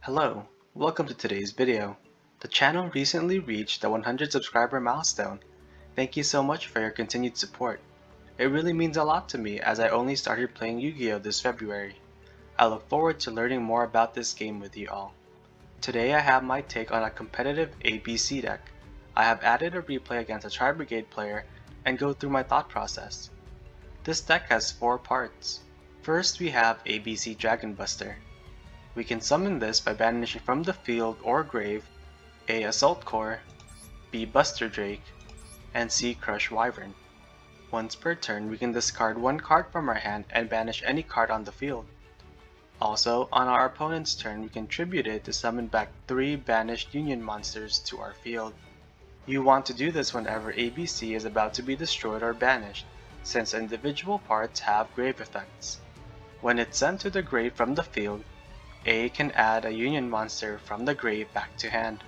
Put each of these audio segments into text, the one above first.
Hello, welcome to today's video. The channel recently reached the 100 subscriber milestone. Thank you so much for your continued support. It really means a lot to me as I only started playing Yu-Gi-Oh this February. I look forward to learning more about this game with you all. Today I have my take on a competitive ABC deck. I have added a replay against a Tri-Brigade player and go through my thought process. This deck has 4 parts. First we have ABC Dragon Buster. We can summon this by banishing from the field or grave A. Assault Core, B. Buster Drake, and C. Crush Wyvern. Once per turn, we can discard 1 card from our hand and banish any card on the field. Also, on our opponent's turn, we can tribute it to summon back 3 banished Union monsters to our field. You want to do this whenever ABC is about to be destroyed or banished, since individual parts have grave effects. When it's sent to the grave from the field, A can add a Union monster from the grave back to hand.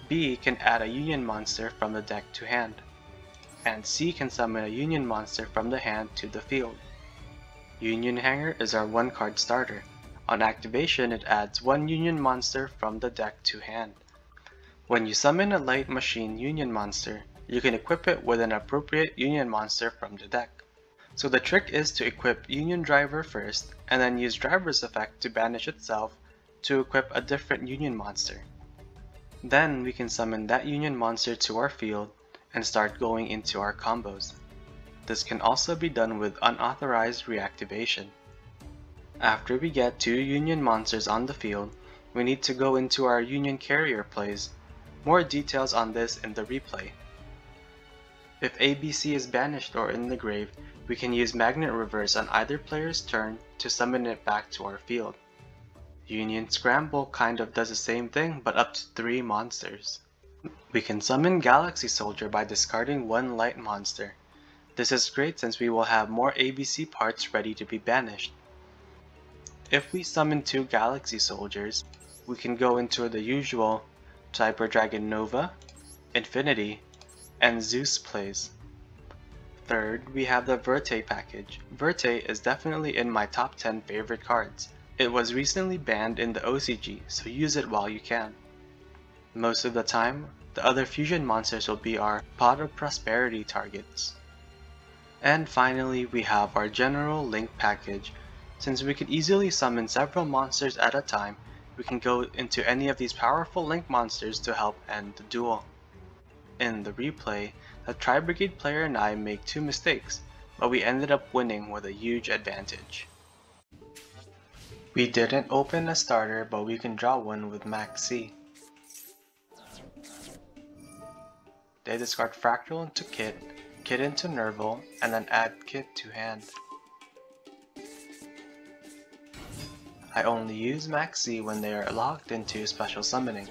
B can add a Union monster from the deck to hand. And C can summon a Union monster from the hand to the field. Union Hanger is our 1 card starter. On activation, it adds 1 Union monster from the deck to hand. When you summon a Light Machine Union monster, you can equip it with an appropriate Union monster from the deck. So the trick is to equip Union Driver first, and then use Driver's effect to banish itself to equip a different Union monster. Then we can summon that Union monster to our field and start going into our combos. This can also be done with unauthorized reactivation. After we get 2 Union monsters on the field, we need to go into our Union Carrier plays. More details on this in the replay. If ABC is banished or in the grave, we can use Magnet Reverse on either player's turn to summon it back to our field. Union Scramble kind of does the same thing but up to 3 monsters. We can summon Galaxy Soldier by discarding 1 light monster. This is great since we will have more ABC parts ready to be banished. If we summon 2 Galaxy Soldiers, we can go into the usual Cyber Dragon Nova, Infinity, and Zeus plays. Third, we have the Verte package. Verte is definitely in my top 10 favorite cards. It was recently banned in the OCG, so use it while you can. Most of the time, the other fusion monsters will be our Pot of Prosperity targets. And finally, we have our General Link package. Since we could easily summon several monsters at a time, we can go into any of these powerful Link monsters to help end the duel. In the replay, the Tri-Brigade player and I make 2 mistakes, but we ended up winning with a huge advantage. We didn't open a starter, but we can draw one with Max C. They discard Fractal into Kit, Kit into Nerval, and then add Kit to hand. I only use Max C when they are locked into special summoning.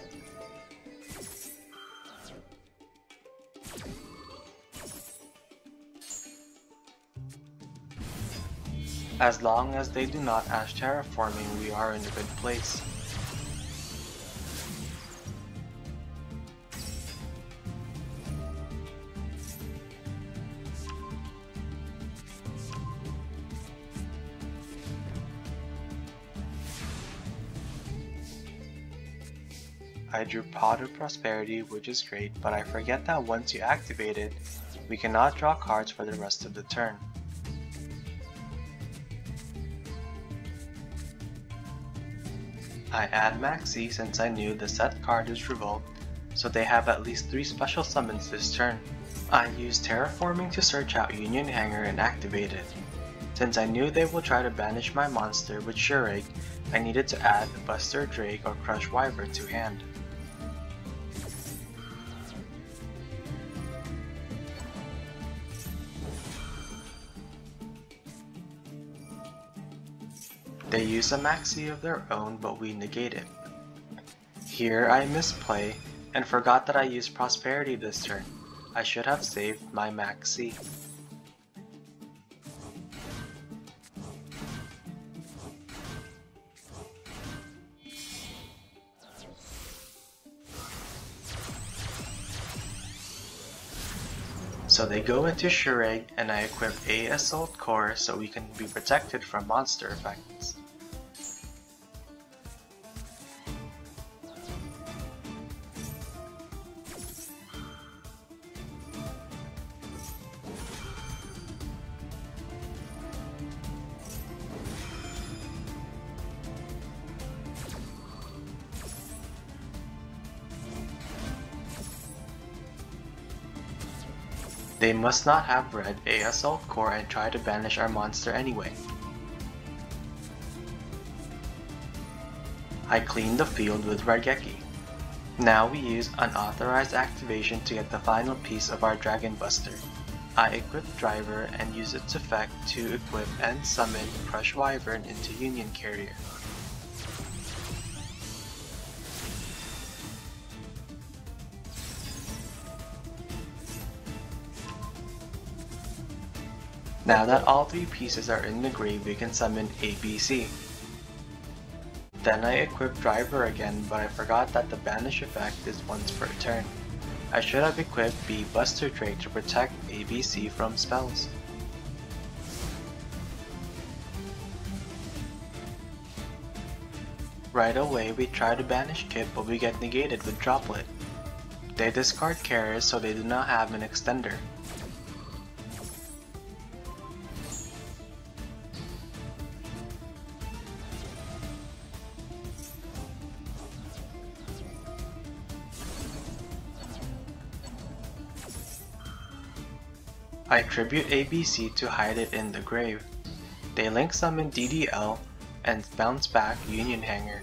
As long as they do not ask terraforming, we are in a good place. I drew Pot of Prosperity, which is great, but I forget that once you activate it, we cannot draw cards for the rest of the turn. I add Max C since I knew the set card is Revolt, so they have at least 3 special summons this turn. I use Terraforming to search out Union Hanger and activate it. Since I knew they will try to banish my monster with Shureg, I needed to add Buster Drake or Crush Wyvern to hand. They use a Max C of their own, but we negate it. Here I misplay and forgot that I used Prosperity this turn. I should have saved my Max C. So they go into Shureg and I equip A Assault Core so we can be protected from monster effects. They must not have read a assault core and try to banish our monster anyway. I cleaned the field with Raigeki. Now we use unauthorized activation to get the final piece of our Dragon Buster. I equip Driver and use its effect to equip and summon Crush Wyvern into Union Carrier. Now that all three pieces are in the grave, we can summon ABC. Then I equip Driver again, but I forgot that the banish effect is once per turn. I should have equipped B Buster trait to protect ABC from spells. Right away we try to banish Kip, but we get negated with Droplet. They discard carriers, so they do not have an extender. I tribute ABC to hide it in the grave. They link summon DDL and bounce back Union Hanger.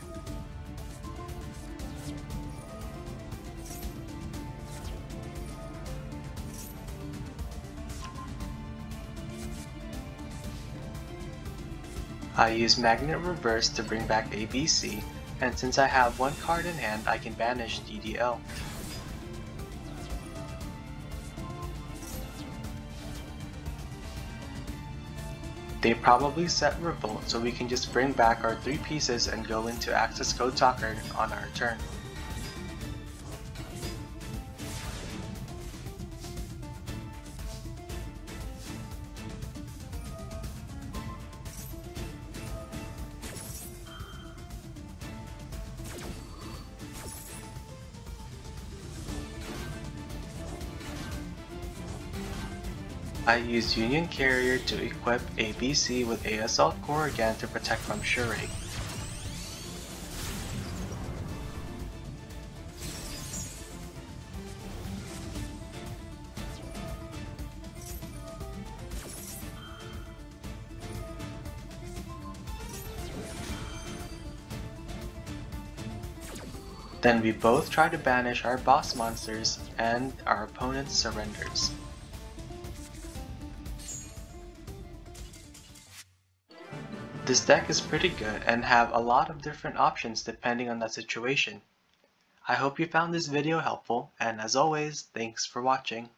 I use Magnet Reverse to bring back ABC, and since I have one card in hand, I can banish DDL. They probably set Revolt, so we can just bring back our three pieces and go into Access Code Talker on our turn. I use Union Carrier to equip ABC with a Assault Core again to protect from Shurei. Then we both try to banish our boss monsters and our opponent surrenders. This deck is pretty good and have a lot of different options depending on the situation. I hope you found this video helpful, and as always, thanks for watching.